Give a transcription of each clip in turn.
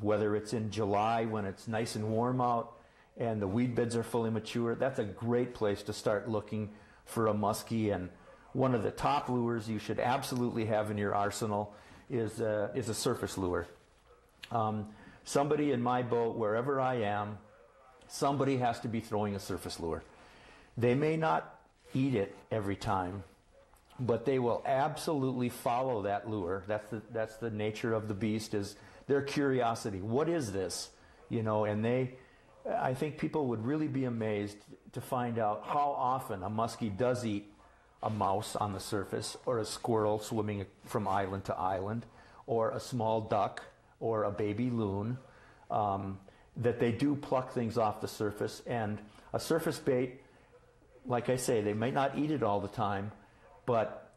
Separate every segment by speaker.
Speaker 1: Whether it's in July when it's nice and warm out and the weed beds are fully mature, that's a great place to start looking for a muskie. And one of the top lures you should absolutely have in your arsenal is a surface lure. Somebody in my boat, wherever I am, somebody has to be throwing a surface lure. They may not eat it every time, but they will absolutely follow that lure. That's the nature of the beast, is their curiosity. What is this? You know, and I think people would really be amazed to find out how often a muskie does eat a mouse on the surface, or a squirrel swimming from island to island, or a small duck, or a baby loon, that they do pluck things off the surface. And a surface bait, like I say, they might not eat it all the time, but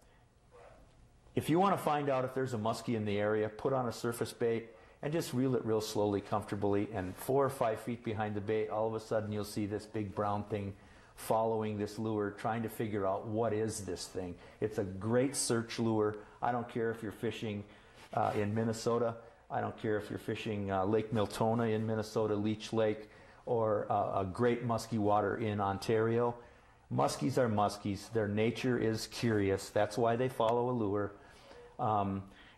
Speaker 1: if you want to find out if there's a muskie in the area, put on a surface bait and just reel it real slowly, comfortably, and 4 or 5 feet behind the bait, all of a sudden you'll see this big brown thing following this lure, trying to figure out what is this thing. It's a great search lure. I don't care if you're fishing in Minnesota. I don't care if you're fishing Lake Miltona in Minnesota, Leech Lake, or a great muskie water in Ontario. Muskies are muskies. Their nature is curious. That's why they follow a lure.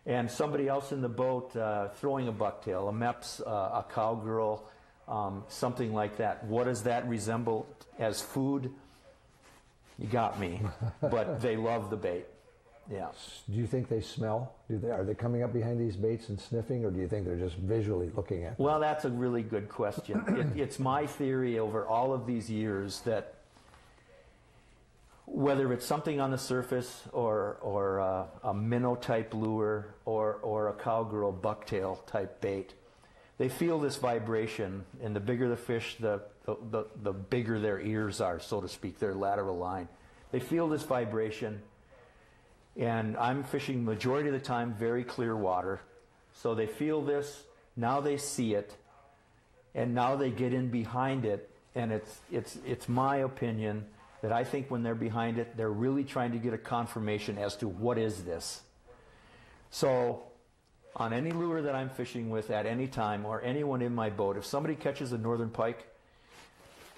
Speaker 1: And somebody else in the boat throwing a bucktail, a Mepps, a cowgirl, something like that. What does that resemble as food? You got me. But they love the bait. Yeah.
Speaker 2: Do you think they smell? Are they coming up behind these baits and sniffing, or do you think they're just visually looking at them?
Speaker 1: Well, that's a really good question. It's my theory over all of these years that whether it's something on the surface or a minnow type lure or a cowgirl bucktail type bait, they feel this vibration, and the bigger the fish, the bigger their ears are, so to speak, their lateral line. They feel this vibration, and I'm fishing majority of the time very clear water, so they feel this, now they see it, and now they get in behind it, and it's my opinion that I think when they're behind it, they're really trying to get a confirmation as to what is this. So on any lure that I'm fishing with at any time, or anyone in my boat, if somebody catches a northern pike,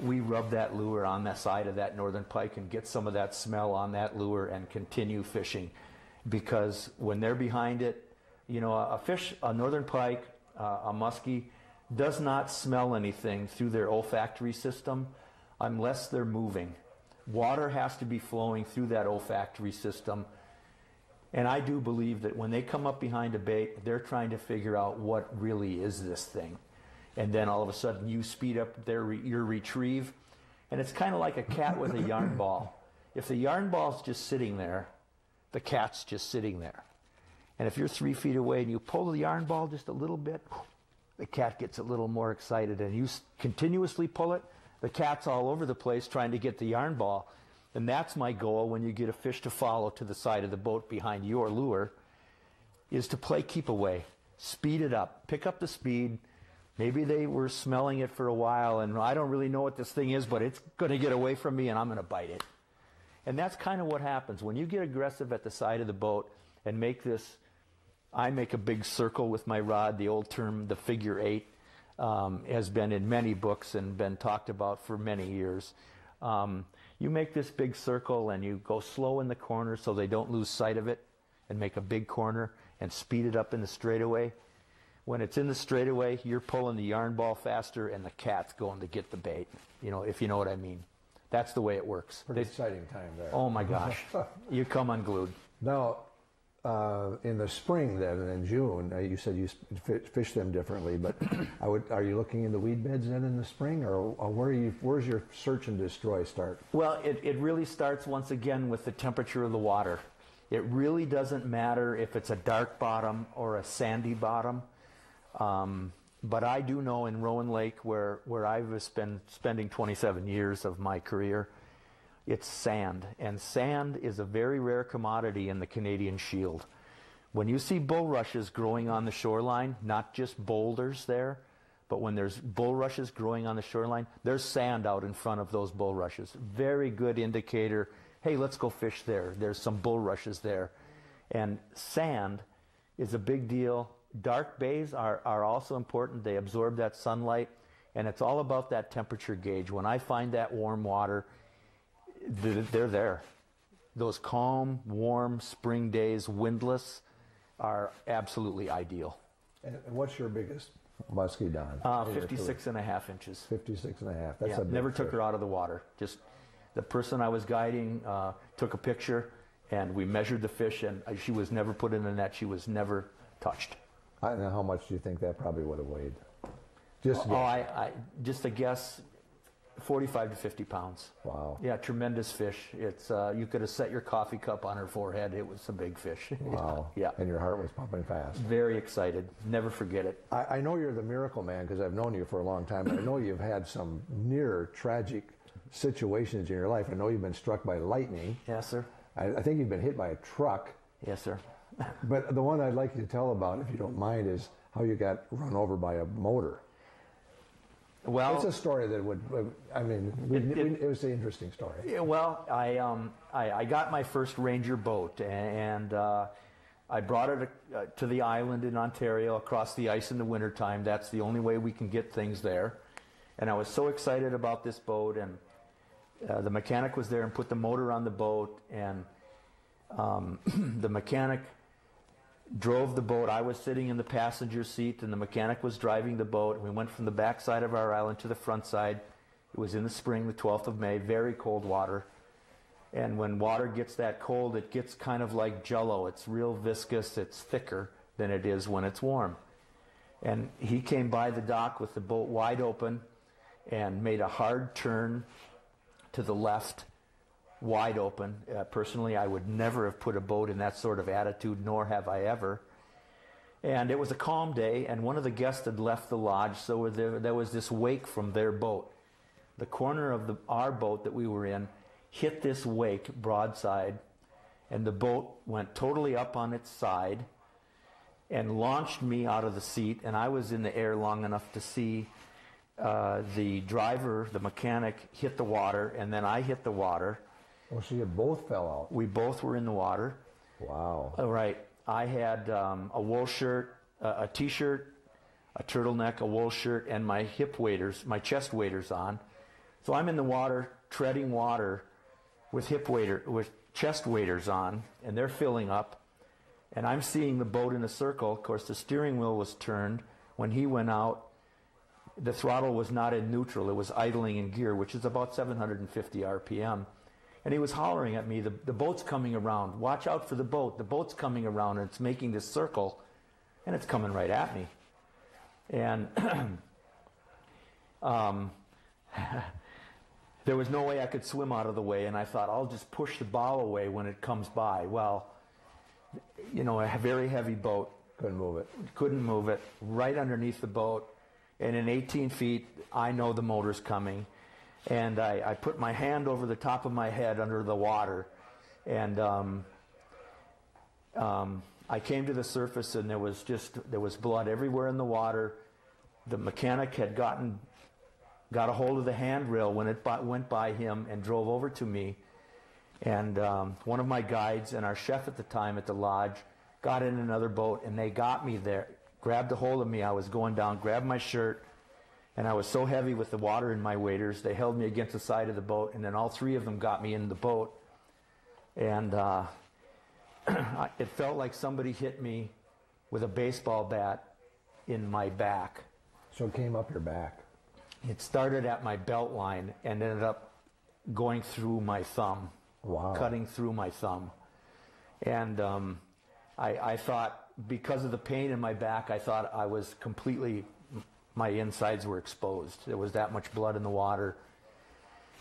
Speaker 1: we rub that lure on the side of that northern pike and get some of that smell on that lure and continue fishing. Because when they're behind it, you know, a northern pike, a muskie, does not smell anything through their olfactory system unless they're moving. Water has to be flowing through that olfactory system. And I do believe that when they come up behind a bait, they're trying to figure out what really is this thing. And then all of a sudden you speed up your retrieve. And it's kind of like a cat with a yarn ball. If the yarn ball's just sitting there, the cat's just sitting there. And if you're 3 feet away and you pull the yarn ball just a little bit, the cat gets a little more excited. And you continuously pull it, the cat's all over the place trying to get the yarn ball. And that's my goal when you get a fish to follow to the side of the boat behind your lure, is to play keep away. Speed it up. Pick up the speed. Maybe they were smelling it for a while and I don't really know what this thing is, but it's going to get away from me and I'm going to bite it. And that's kind of what happens. When you get aggressive at the side of the boat and make this, I make a big circle with my rod. The old term, the figure 8, has been in many books and been talked about for many years. You make this big circle and you go slow in the corner so they don't lose sight of it, and make a big corner and speed it up in the straightaway. When it's in the straightaway, you're pulling the yarn ball faster and the cat's going to get the bait, you know, if you know what I mean. That's the way it works.
Speaker 2: Pretty exciting time there.
Speaker 1: Oh my gosh. You come unglued.
Speaker 2: Now, in the spring then, in June, you said you fish them differently, but are you looking in the weed beds then in the spring, or where's your search and destroy start?
Speaker 1: Well, it really starts once again with the temperature of the water. It really doesn't matter if it's a dark bottom or a sandy bottom. But I do know in Rowan Lake, where I've been spending 27 years of my career, it's sand. And sand is a very rare commodity in the Canadian Shield. When you see bulrushes growing on the shoreline, not just boulders there, but when there's bulrushes growing on the shoreline, there's sand out in front of those bulrushes. Very good indicator, hey, let's go fish there. There's some bulrushes there. And sand is a big deal. dark bays are also important. They absorb that sunlight, and it's all about that temperature gauge. When I find that warm water, they're there. Those calm, warm spring days, windless, are absolutely ideal.
Speaker 2: And what's your biggest muskie, Don?
Speaker 1: 56 and a half inches.
Speaker 2: 56 and a half. That's
Speaker 1: yeah,
Speaker 2: a big
Speaker 1: never
Speaker 2: fish.
Speaker 1: took her out of the water. Just the person I was guiding took a picture, and we measured the fish, and she was never put in the net. She was never touched.
Speaker 2: I don't know how much do you think that probably would have weighed? Just
Speaker 1: Just a guess, 45 to 50 pounds.
Speaker 2: Wow.
Speaker 1: Yeah, tremendous fish. It's you could have set your coffee cup on her forehead. It was a big fish.
Speaker 2: Wow.
Speaker 1: Yeah.
Speaker 2: And your heart was pumping fast.
Speaker 1: Very excited. Never forget it.
Speaker 2: I know you're the miracle man because I've known you for a long time. I know you've had some near tragic situations in your life. I know you've been struck by lightning.
Speaker 1: Yes, sir.
Speaker 2: I think you've been hit by a truck.
Speaker 1: Yes, sir.
Speaker 2: But the one I'd like you to tell about, if you don't mind, is how you got run over by a motor.
Speaker 1: Well,
Speaker 2: it's a story that would, I mean, it was an interesting story.
Speaker 1: Yeah, well, I got my first Ranger boat, and I brought it to the island in Ontario across the ice in the wintertime. That's the only way we can get things there. And I was so excited about this boat, and the mechanic was there and put the motor on the boat, and the mechanic drove the boat. I was sitting in the passenger seat, and the mechanic was driving the boat. We went from the back side of our island to the front side. It was in the spring, the 12th of May, very cold water. And when water gets that cold, it gets kind of like Jello. It's real viscous. It's thicker than it is when it's warm. And he came by the dock with the boat wide open and made a hard turn to the left, wide open. Personally, I would never have put a boat in that sort of attitude, nor have I ever. And it was a calm day, and one of the guests had left the lodge, so there was this wake from their boat. The corner of our boat that we were in hit this wake broadside, and the boat went totally up on its side and launched me out of the seat, and I was in the air long enough to see the driver, the mechanic, hit the water, and then I hit the water.
Speaker 2: Oh, so you both fell out.
Speaker 1: We both were in the water.
Speaker 2: Wow.
Speaker 1: All right. I had a wool shirt, a t-shirt, a turtleneck, a wool shirt, and my hip waders, my chest waders on. So I'm in the water, treading water with with chest waders on, and they're filling up. And I'm seeing the boat in a circle. Of course, the steering wheel was turned. When he went out, the throttle was not in neutral. It was idling in gear, which is about 750 RPM. And he was hollering at me, the boat's coming around. Watch out for the boat. The boat's coming around, and it's making this circle, and it's coming right at me. And there was no way I could swim out of the way, and I thought, I'll just push the bow away when it comes by. Well, you know, a very heavy boat.
Speaker 2: Couldn't move it.
Speaker 1: Couldn't move it. Right underneath the boat. And in 18 feet, I know the motor's coming. And I put my hand over the top of my head under the water, and I came to the surface, and there was blood everywhere in the water. The mechanic had got a hold of the handrail when it went by him and drove over to me. And one of my guides and our chef at the time at the lodge got in another boat, and they got me there, grabbed a hold of me. I was going down, grabbed my shirt. And I was so heavy with the water in my waders, they held me against the side of the boat, and then all three of them got me in the boat. And it felt like somebody hit me with a baseball bat in my back.
Speaker 2: So it came up your back.
Speaker 1: It started at my belt line and ended up going through my thumb.
Speaker 2: Wow.
Speaker 1: Cutting through my thumb. And I thought, because of the pain in my back, I thought I was completely... my insides were exposed. There was that much blood in the water.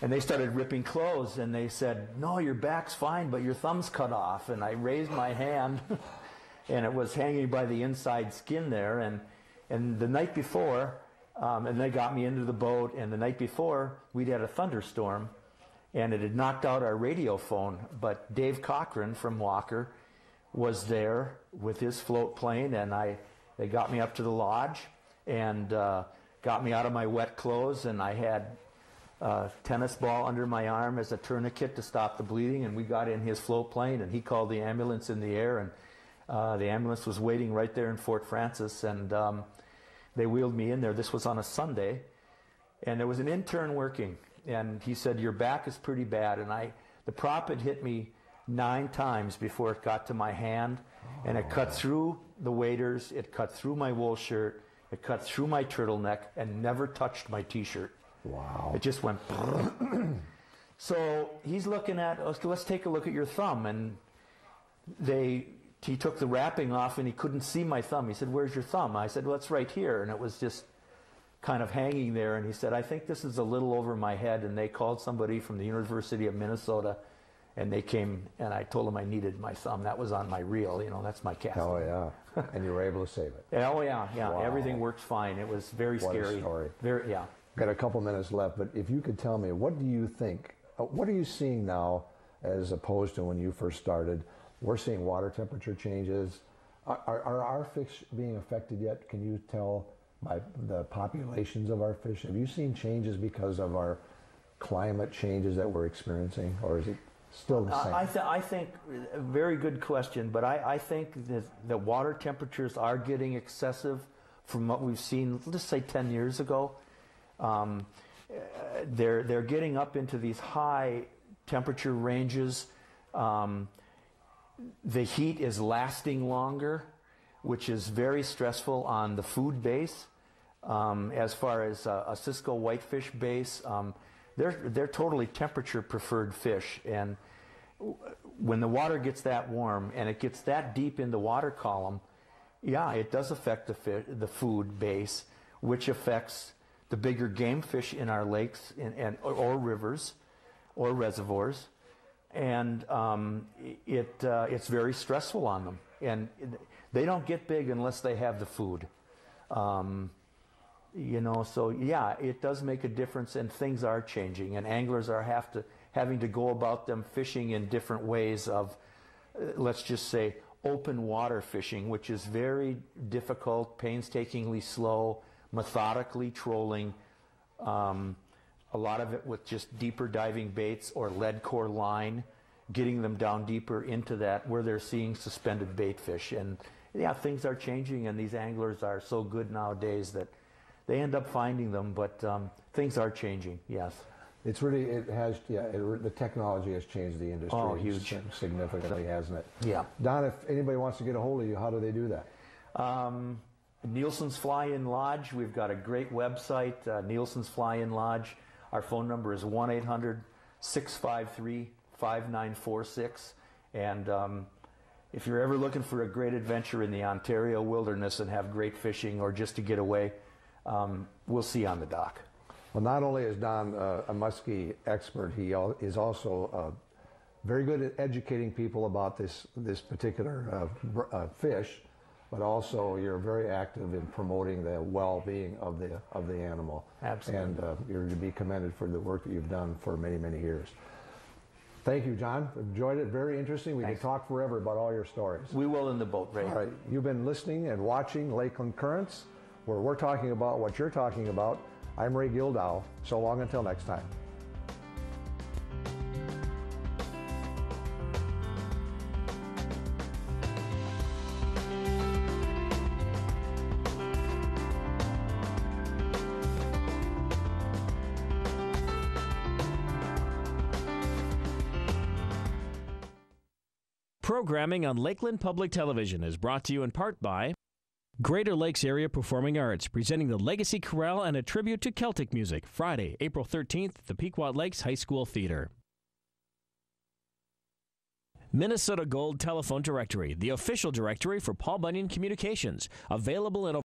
Speaker 1: And they started ripping clothes, and they said, no, your back's fine, but your thumb's cut off. And I raised my hand, and it was hanging by the inside skin there. And the night before, and they got me into the boat, and the night before, we'd had a thunderstorm, and it had knocked out our radio phone. But Dave Cochran from Walker was there with his float plane, and they got me up to the lodge, and got me out of my wet clothes, and I had a tennis ball under my arm as a tourniquet to stop the bleeding, and we got in his float plane, and he called the ambulance in the air, and The ambulance was waiting right there in Fort Francis, and they wheeled me in there. This was on a Sunday, and there was an intern working, and he said, "Your back is pretty bad." And the prop had hit me 9 times before it got to my hand, and it cut through the waders, it cut through my wool shirt, it cut through my turtleneck, and never touched my T-shirt.
Speaker 2: Wow.
Speaker 1: It just went. So he's looking at, let's take a look at your thumb, and he took the wrapping off, and he couldn't see my thumb. He said, "Where's your thumb?" I said, "Well, it's right here," and it was just kind of hanging there. And he said, "I think this is a little over my head," and they called somebody from the University of Minnesota, and they came, and I told them I needed my thumb. That was on my reel, that's my cast.
Speaker 2: Oh, yeah. And you were able to save it.
Speaker 1: Oh, yeah.
Speaker 2: Wow.
Speaker 1: Everything worked fine. It was very scary.
Speaker 2: What a story.
Speaker 1: Very, yeah.
Speaker 2: Got a couple minutes left, but if you could tell me, what do you think, what are you seeing now as opposed to when you first started? We're seeing water temperature changes. Are our fish being affected yet? Can you tell by the populations of our fish? Have you seen changes because of our climate changes that we're experiencing, or is it still the same?
Speaker 1: I think, a very good question, but I think that the water temperatures are getting excessive from what we've seen, let's say 10 years ago. They're getting up into these high temperature ranges. The heat is lasting longer, which is very stressful on the food base. As far as a Cisco whitefish base, they're totally temperature preferred fish, and when the water gets that warm and it gets that deep in the water column, yeah, it does affect the food base, which affects the bigger game fish in our lakes or rivers or reservoirs, and it's very stressful on them, and they don't get big unless they have the food. So yeah, it does make a difference, and things are changing, and anglers are having to go about them fishing in different ways of, let's just say, open water fishing, which is very difficult, painstakingly slow, methodically trolling, a lot of it with just deeper diving baits or lead core line, getting them down deeper into that where they're seeing suspended bait fish. And yeah, things are changing, and these anglers are so good nowadays that they end up finding them, but things are changing, yes.
Speaker 2: It's really, the technology has changed the industry.
Speaker 1: Oh, huge.
Speaker 2: Significantly, hasn't it?
Speaker 1: Yeah.
Speaker 2: Don, if anybody wants to get a hold of you, how do they do that?
Speaker 1: Nielsen's Fly-In Lodge. We've got a great website, Nielsen's Fly-In Lodge. Our phone number is 1-800-653-5946. And if you're ever looking for a great adventure in the Ontario wilderness and have great fishing or just to get away, we'll see you on the dock.
Speaker 2: Well, not only is Don a muskie expert, he is also very good at educating people about this particular fish, but also you're very active in promoting the well-being of the animal.
Speaker 1: Absolutely.
Speaker 2: And you're to be commended for the work that you've done for many, many years. Thank you, John. Enjoyed it. Very interesting. We could talk forever about all your stories.
Speaker 1: We will in the boat, Ray.
Speaker 2: All right. You've been listening and watching Lakeland Currents, where we're talking about what you're talking about. I'm Ray Gildow. So long until next time.
Speaker 3: Programming on Lakeland Public Television is brought to you in part by Greater Lakes Area Performing Arts, presenting the Legacy Chorale and a tribute to Celtic music, Friday, April 13th at the Pequot Lakes High School Theater. Minnesota Gold Telephone Directory, the official directory for Paul Bunyan Communications, available in